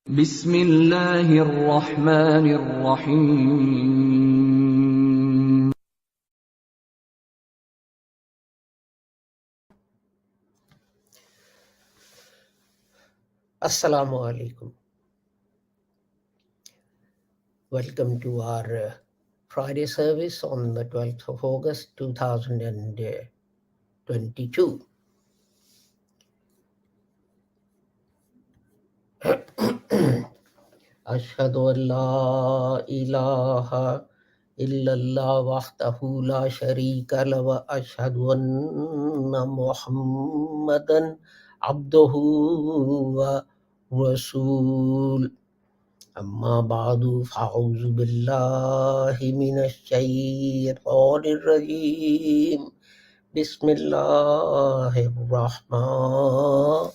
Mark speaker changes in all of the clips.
Speaker 1: بسم الله الرحمن الرحيم
Speaker 2: Assalamu alaikum. Welcome to our Friday service on the 12th of August 2022. Ashhadu an la ilaha illallah wahdahu la sharika la wa ashhadu anna Muhammadan abduhu wa rasul. أما بعد فأعوذ بالله من الشيطان الرجيم بسم الله الرحمن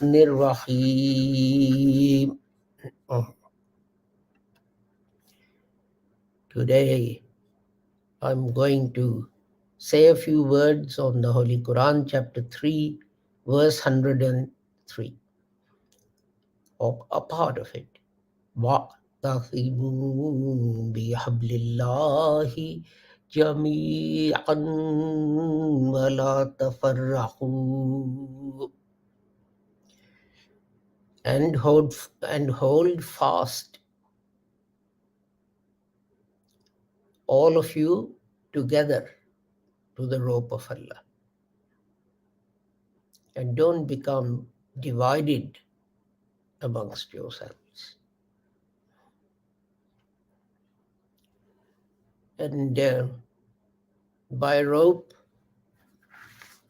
Speaker 2: الرحيم. Today I'm going to say a few words on the Holy Quran, chapter 3, verse 103, or a part of it. واعتصموا بحبل الله جميعا ولا تفرقوا, and hold fast, all of you, together to the rope of Allah, and don't become divided amongst yourselves. And by rope,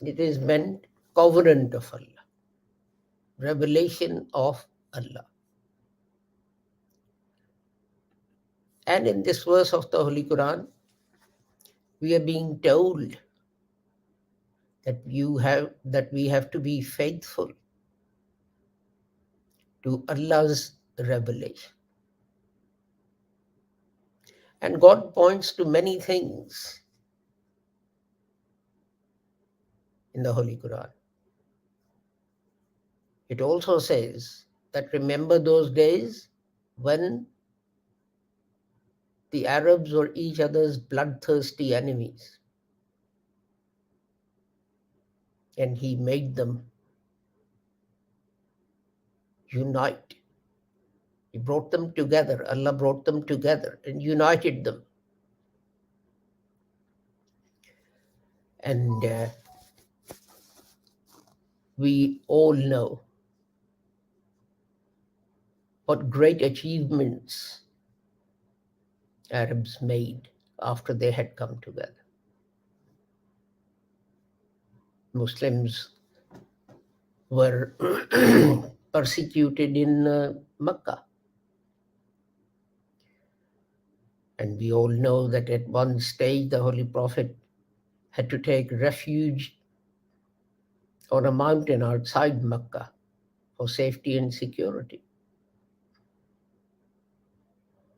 Speaker 2: it is meant covenant of Allah, revelation of Allah. And in this verse of the Holy Quran, we are being told that we have to be faithful to Allah's revelation. And God points to many things in the Holy Quran. It also says that remember those days when the Arabs were each other's bloodthirsty enemies, and He made them unite. He brought them together. Allah brought them together and united them. And we all know what great achievements Arabs made after they had come together. Muslims were persecuted in Mecca. And we all know that at one stage the Holy Prophet had to take refuge on a mountain outside Mecca for safety and security.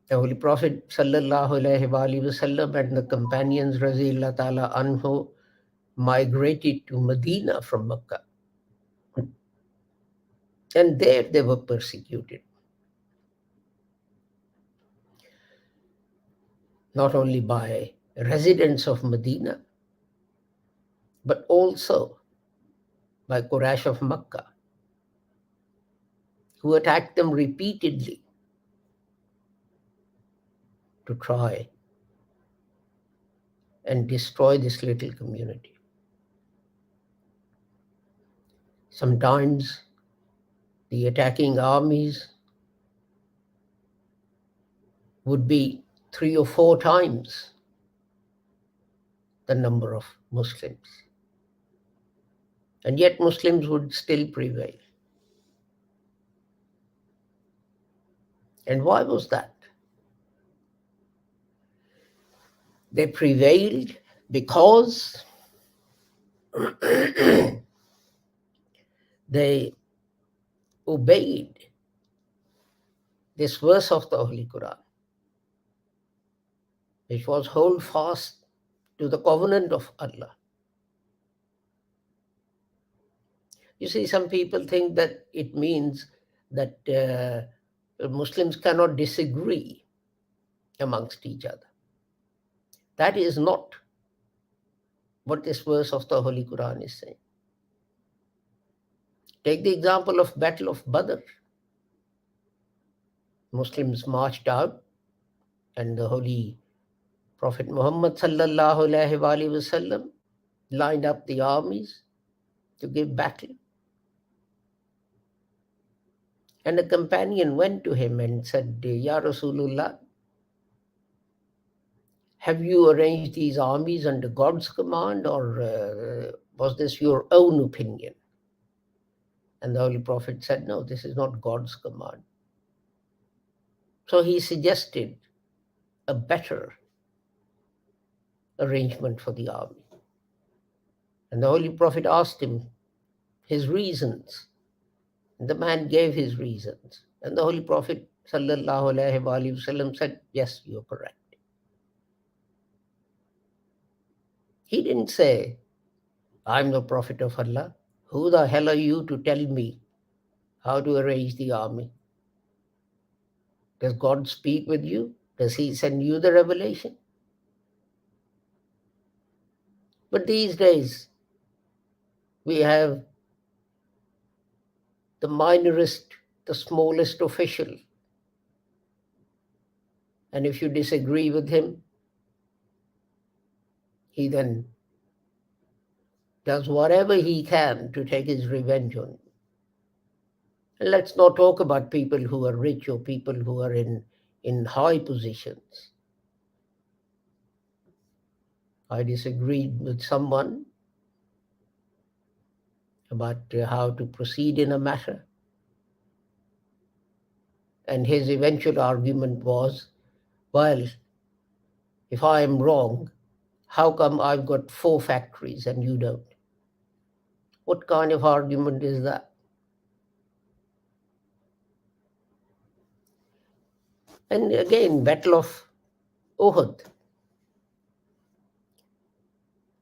Speaker 2: The Holy Prophet sallallahu alaihi wasallam and the companions radhiyallahu ta'ala anhu migrated to Medina from Mecca. And there they were persecuted. Not only by residents of Medina, but also by Quraysh of Mecca, who attacked them repeatedly to try and destroy this little community. Sometimes the attacking armies would be 3 or 4 times the number of Muslims. And yet Muslims would still prevail. And why was that? They prevailed because they obeyed this verse of the Holy Quran, which was hold fast to the covenant of Allah. You see, some people think that it means that Muslims cannot disagree amongst each other. That is not what this verse of the Holy Quran is saying. Take the example of Battle of Badr. Muslims marched out, and the Holy Prophet Muhammad sallallahu alaihi wasallam lined up the armies to give battle. And a companion went to him and said, Ya Rasulullah, have you arranged these armies under God's command, or was this your own opinion? And the Holy Prophet said, no, this is not God's command. So he suggested a better arrangement for the army. And the Holy Prophet asked him his reasons. And the man gave his reasons. And the Holy Prophet sallallahu alaihi wasallam said, yes, you're correct. He didn't say, I'm the Prophet of Allah. Who the hell are you to tell me how to arrange the army? Does God speak with you? Does he send you the revelation? But these days, we have the minorest, the smallest official. And if you disagree with him, he then does whatever he can to take his revenge on you. And let's not talk about people who are rich or people who are in high positions. I disagreed with someone about how to proceed in a matter. And his eventual argument was, well, if I am wrong, how come I've got 4 factories and you don't? What kind of argument is that? And again, Battle of Uhud.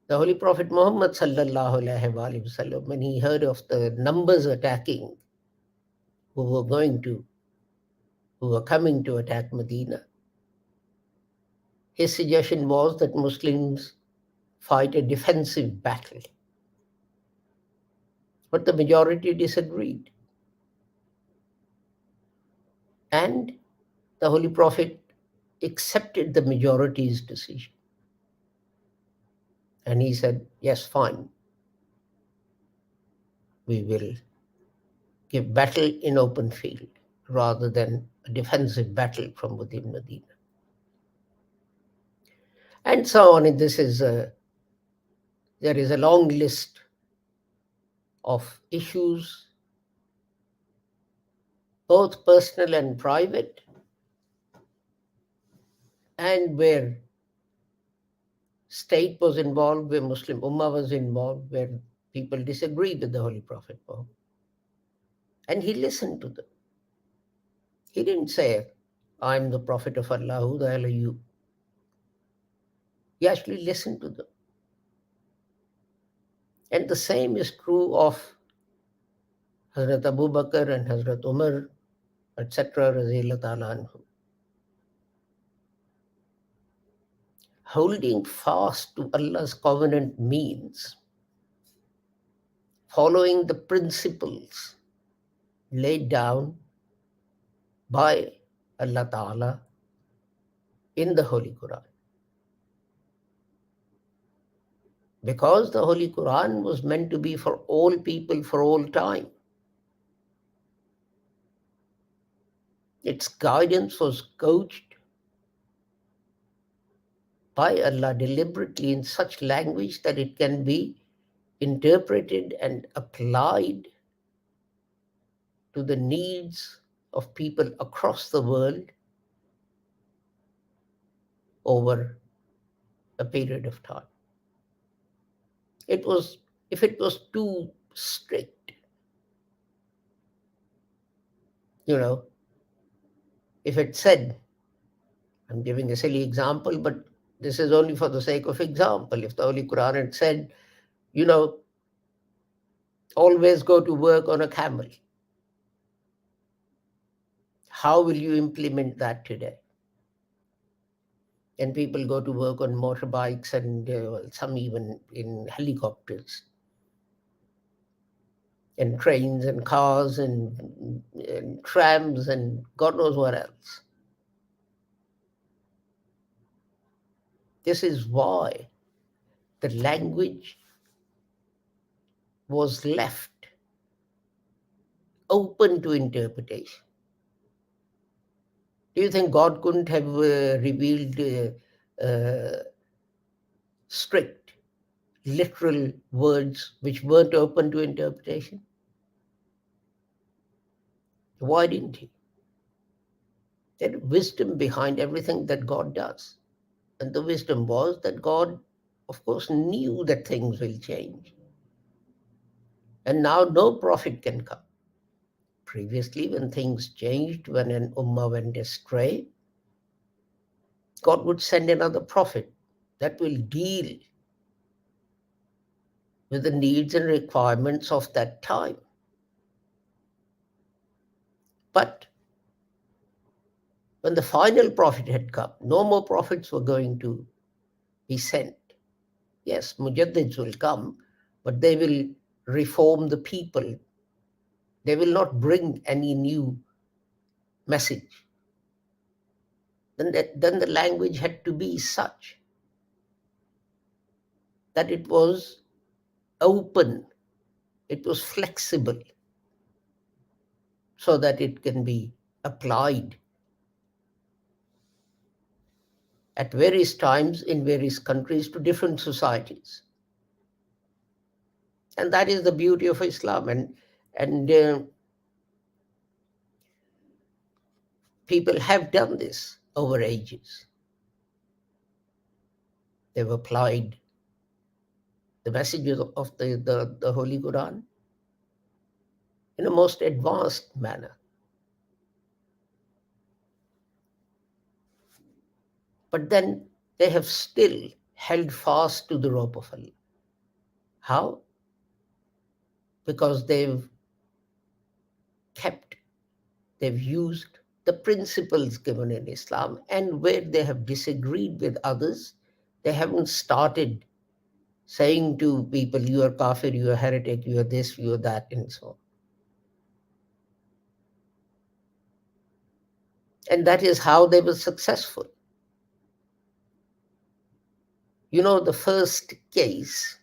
Speaker 2: The Holy Prophet Muhammad sallallahu alaihi wasallam, when he heard of the numbers attacking who were coming to attack Medina, his suggestion was that Muslims fight a defensive battle. But the majority disagreed. And the Holy Prophet accepted the majority's decision. And he said, yes, fine. We will give battle in open field rather than a defensive battle from within Medina. And so on. And there is a long list of issues, both personal and private, and where state was involved, where Muslim Ummah was involved, where people disagreed with the Holy Prophet Muhammad. And he listened to them. He didn't say, I'm the Prophet of Allah, who the hell are you? He actually listened to them. And the same is true of Hazrat Abu Bakr and Hazrat Umar, etc. Radhiyallahu ta'ala anhum. Holding fast to Allah's covenant means following the principles laid down by Allah Ta'ala in the Holy Quran. Because the Holy Quran was meant to be for all people for all time. Its guidance was couched by Allah deliberately in such language that it can be interpreted and applied to the needs of people across the world over a period of time. If it was too strict, if it said, I'm giving a silly example, but this is only for the sake of example. If the Holy Quran had said, always go to work on a camel, How will you implement that today? And people go to work on motorbikes and some even in helicopters and trains and cars and trams and God knows what else. This is why the language was left open to interpretation. Do you think God couldn't have revealed strict, literal words which weren't open to interpretation? Why didn't he? There is wisdom behind everything that God does. And the wisdom was that God, of course, knew that things will change. And now no prophet can come. Previously, when things changed, when an ummah went astray, God would send another prophet that will deal with the needs and requirements of that time. But when the final prophet had come, no more prophets were going to be sent. Yes, mujaddids will come, but they will reform the people. They will not bring any new message. Then the language had to be such that it was open, it was flexible, so that it can be applied at various times in various countries to different societies. And that is the beauty of Islam. And people have done this over ages. They've applied the messages of the Holy Quran in a most advanced manner. But then they have still held fast to the rope of Allah. How? Because they've used the principles given in Islam, and where they have disagreed with others, they haven't started saying to people, you are kafir, you are heretic, you are this, you are that, and so on. And that is how they were successful. You know, the first case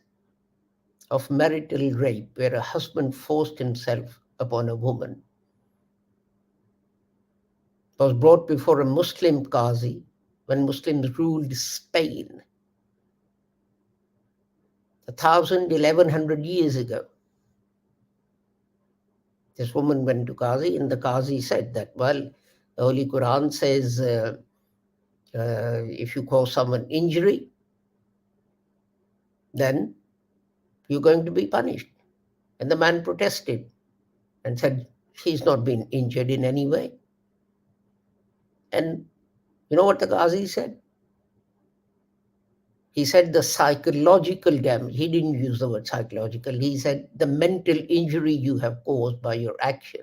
Speaker 2: of marital rape where a husband forced himself upon a woman was brought before a Muslim Qazi when Muslims ruled Spain 1,100 years ago. This woman went to Qazi, and the Qazi said that, well, the Holy Quran says if you cause someone injury, then you're going to be punished. And the man protested and said, she's not been injured in any way. And you know what the Qazi said? He said the psychological damage. He didn't use the word psychological. He said the mental injury you have caused by your action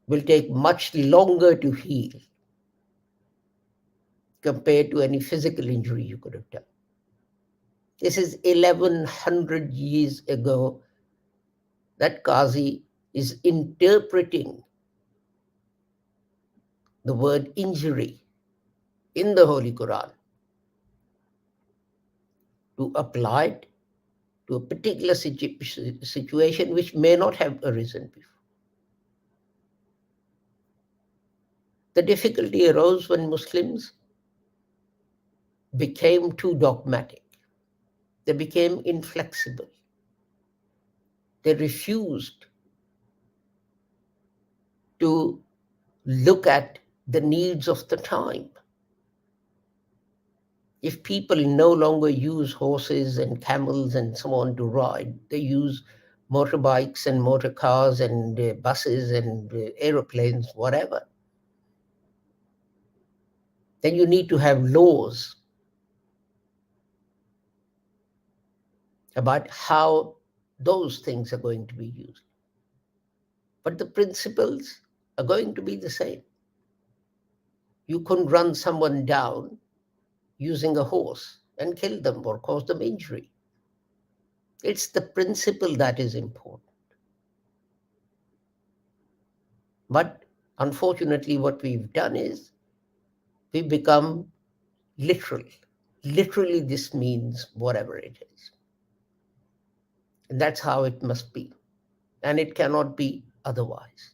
Speaker 2: will take much longer to heal compared to any physical injury you could have done. This is 1,100 years ago that Qazi is interpreting the word injury in the Holy Quran to apply it to a particular situation which may not have arisen before. The difficulty arose when Muslims became too dogmatic. They became inflexible. They refused to look at the needs of the time. If people no longer use horses and camels and so on to ride, they use motorbikes and motor cars and buses and aeroplanes, whatever. Then you need to have laws about how those things are going to be used. But the principles are going to be the same. You couldn't run someone down using a horse and kill them or cause them injury. It's the principle that is important. But unfortunately, what we've done is we become literal. Literally, this means whatever it is. And that's how it must be. And it cannot be otherwise.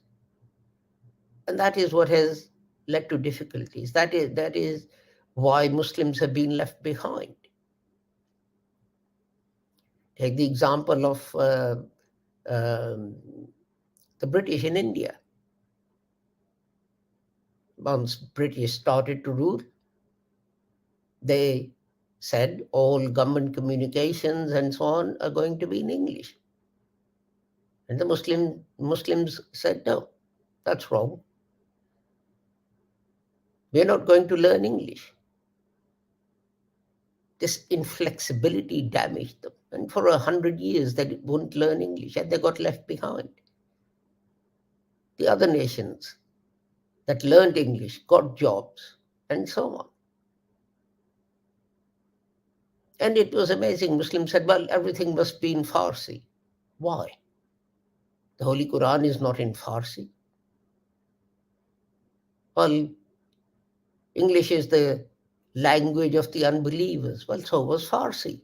Speaker 2: And that is what has led to difficulties. That is why Muslims have been left behind. Take the example of um, the British in India. Once British started to rule, they said all government communications and so on are going to be in English. And the Muslims said, no, that's wrong. We're not going to learn English. This inflexibility damaged them. And for 100 years, they wouldn't learn English and they got left behind. The other nations that learned English got jobs and so on. And it was amazing. Muslims said, well, everything must be in Farsi. Why? The Holy Quran is not in Farsi. Well, English is the language of the unbelievers. Well, so was Farsi.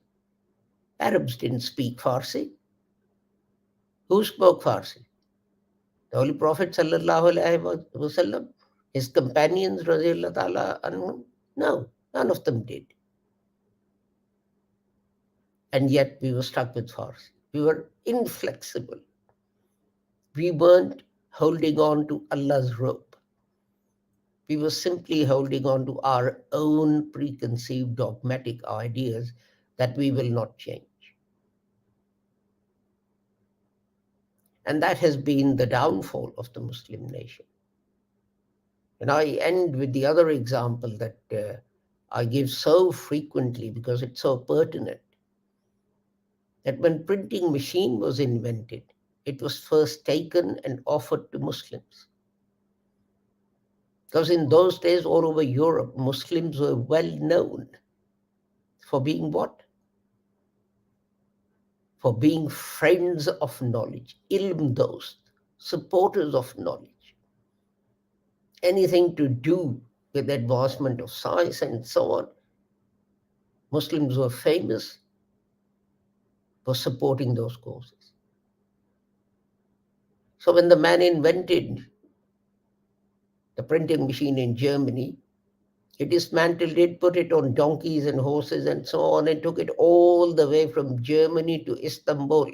Speaker 2: Arabs didn't speak Farsi. Who spoke Farsi? The Holy Prophet sallallahu alaihi wasallam, his companions, radiallahu ta'ala anhum? No, none of them did. And yet we were stuck with Farsi. We were inflexible. We weren't holding on to Allah's rope. We were simply holding on to our own preconceived dogmatic ideas that we will not change. And that has been the downfall of the Muslim nation. And I end with the other example that I give so frequently because it's so pertinent. That when printing machine was invented, it was first taken and offered to Muslims. Because in those days, all over Europe, Muslims were well known for being what? For being friends of knowledge, ilm dost, supporters of knowledge. Anything to do with the advancement of science and so on, Muslims were famous for supporting those causes. So when the man invented the printing machine in Germany, he dismantled it, put it on donkeys and horses and so on, and took it all the way from Germany to Istanbul.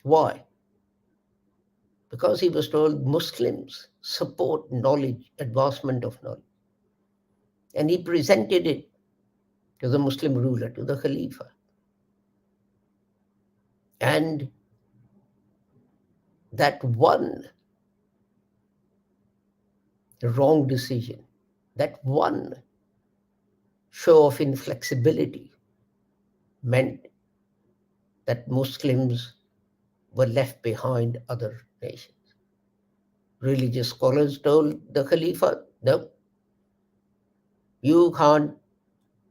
Speaker 2: Why? Because he was told Muslims support knowledge, advancement of knowledge. And he presented it to the Muslim ruler, to the Khalifa. And that one wrong decision, that one show of inflexibility meant that Muslims were left behind other nations. Religious scholars told the Khalifa, no, you can't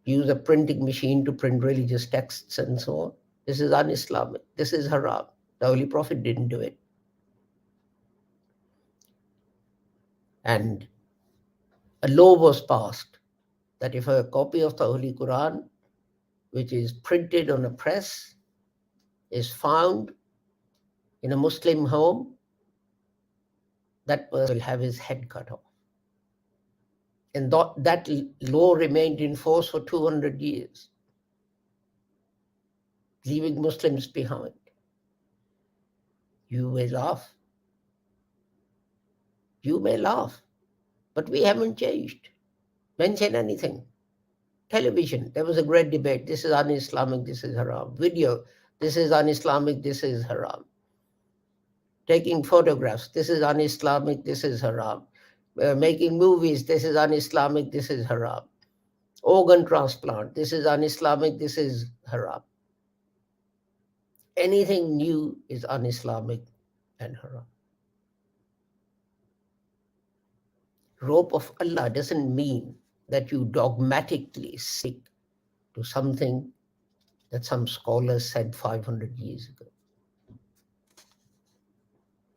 Speaker 2: use a printing machine to print religious texts and so on. This is un-Islamic. This is haram. The Holy Prophet didn't do it. And a law was passed that if a copy of the Holy Quran, which is printed on a press, is found in a Muslim home, that person will have his head cut off. And that law remained in force for 200 years, leaving Muslims behind. You may laugh. You may laugh. But we haven't changed. Mention anything. Television, there was a great debate. This is un-Islamic, this is haram. Video, this is un-Islamic, this is haram. Taking photographs, this is un-Islamic, this is haram. Making movies, this is un-Islamic, this is haram. Organ transplant, this is un-Islamic, this is haram. Anything new is un-Islamic and haram. Rope of Allah doesn't mean that you dogmatically stick to something that some scholars said 500 years ago.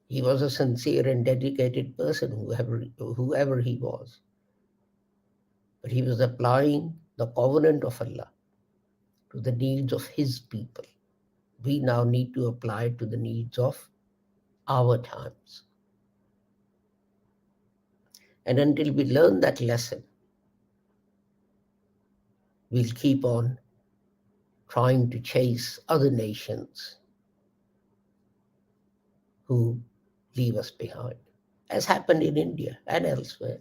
Speaker 2: He was a sincere and dedicated person, whoever he was. But he was applying the covenant of Allah to the needs of his people. We now need to apply it to the needs of our times. And until we learn that lesson, we'll keep on trying to chase other nations who leave us behind, as happened in India and elsewhere.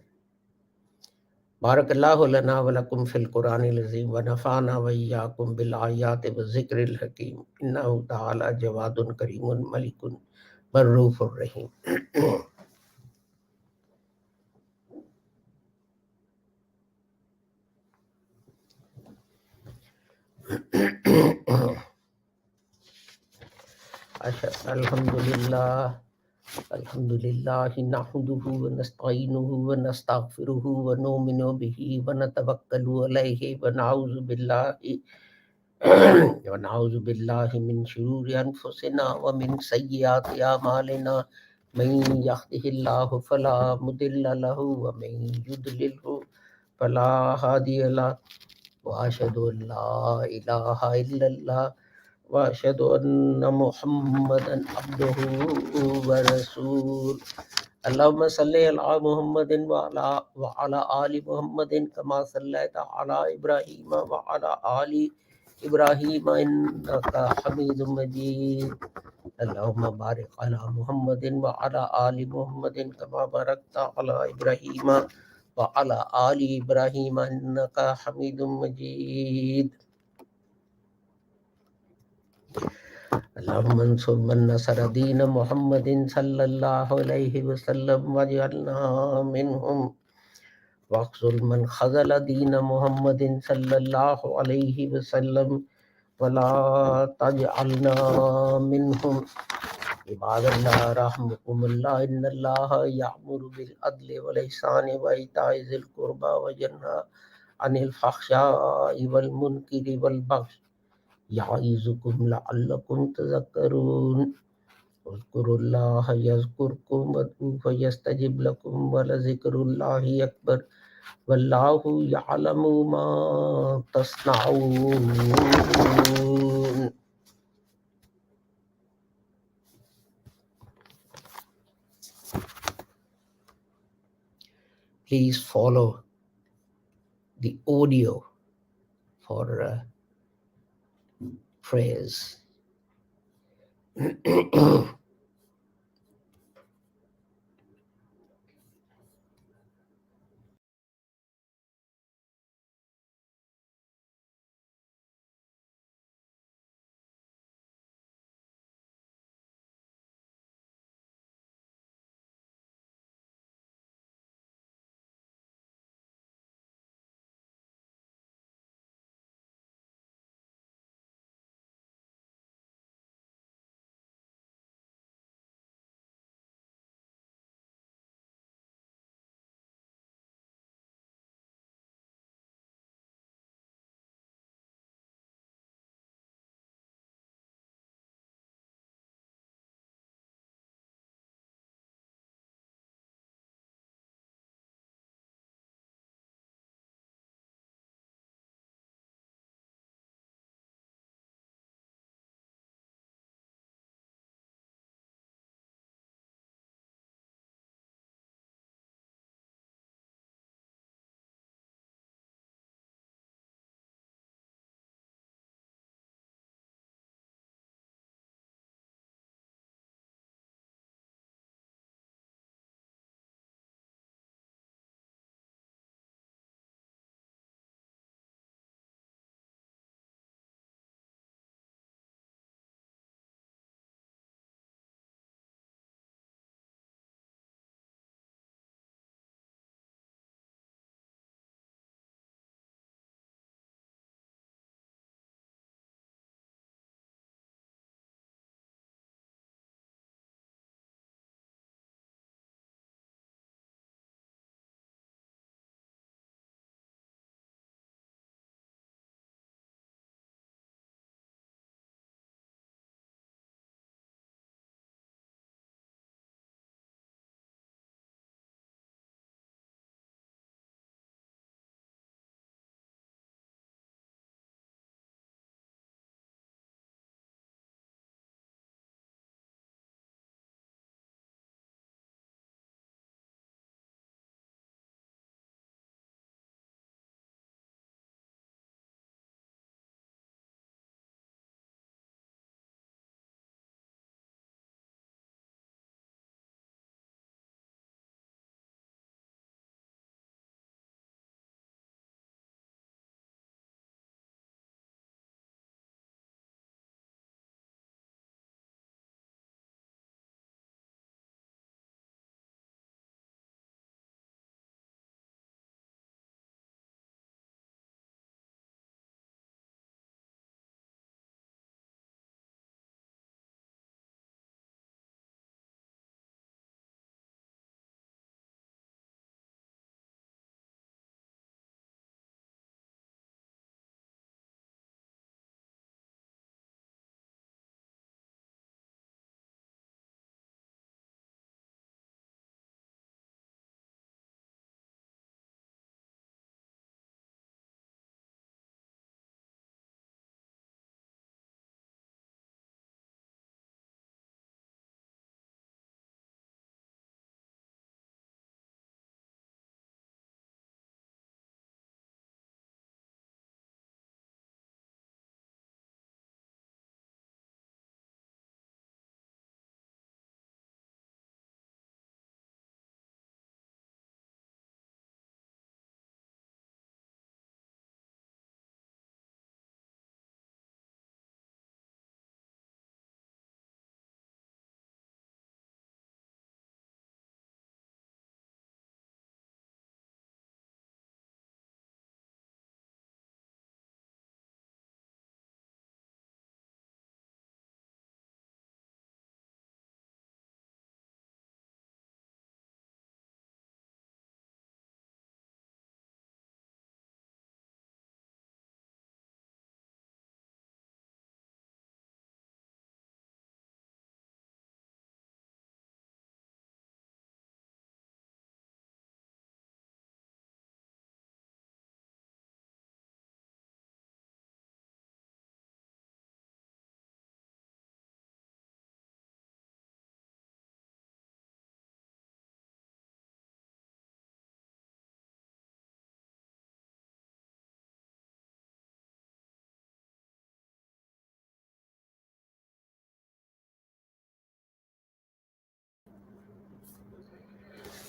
Speaker 2: Barakallahu lana wa lakum fil Quranil Azim wa nafa'ana wa iyyakum bil ayati wa zikril hakim. Innahu ta'ala jawadun karimun malikun barrufur rahim. Alhamdulillah. Alhamdulillah nahmaduhu wa nasta'inuhu wa nastaghfiruhu wa nu'minu bihi wa natawakkalu alayhi wa na'udzu billahi ونعوذ بالله من شرور أنفسنا ومن سيئات أعمالنا من يهده الله فلا مضل له ومن يضلله فلا هادي له وأشهد أن لا إله إلا الله وأشهد أن محمدا عبده ورسوله اللهم صل على محمد وعلى آل محمد كما صليت على إبراهيم وعلى آل إبراهيم إنك حميد مجيد اللهم بارك على محمد وعلى آل محمد كما باركت على إبراهيم وعلى آل إبراهيم إنك حميد مجيد اللهم انصر من نصر دين محمد صلى الله عليه وسلم واجعلنا منهم واخذل من خذل دين محمد صلى الله عليه وسلم ولا تجعلنا منهم عباد الله رحمكم الله إن الله يأمر بالعدل والإحسان وإيتاء ذي القربى وينهى عن الفحشاء والمنكر والبغي يعظكم لعلكم تذكرون اذكروا الله يذكركم وادعوه فيستجب لكم ولذكر الله أكبر والله يعلم ما تصنعون. Please follow the audio for prayers.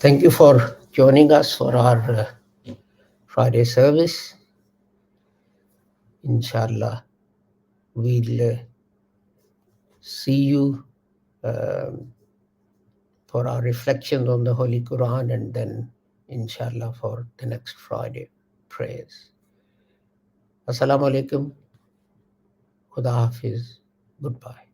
Speaker 2: Thank you for joining us for our Friday service. Inshallah, we'll see you for our reflection on the Holy Quran, and then inshallah for the next Friday prayers. Assalamu alaikum. Khuda Hafiz. Goodbye.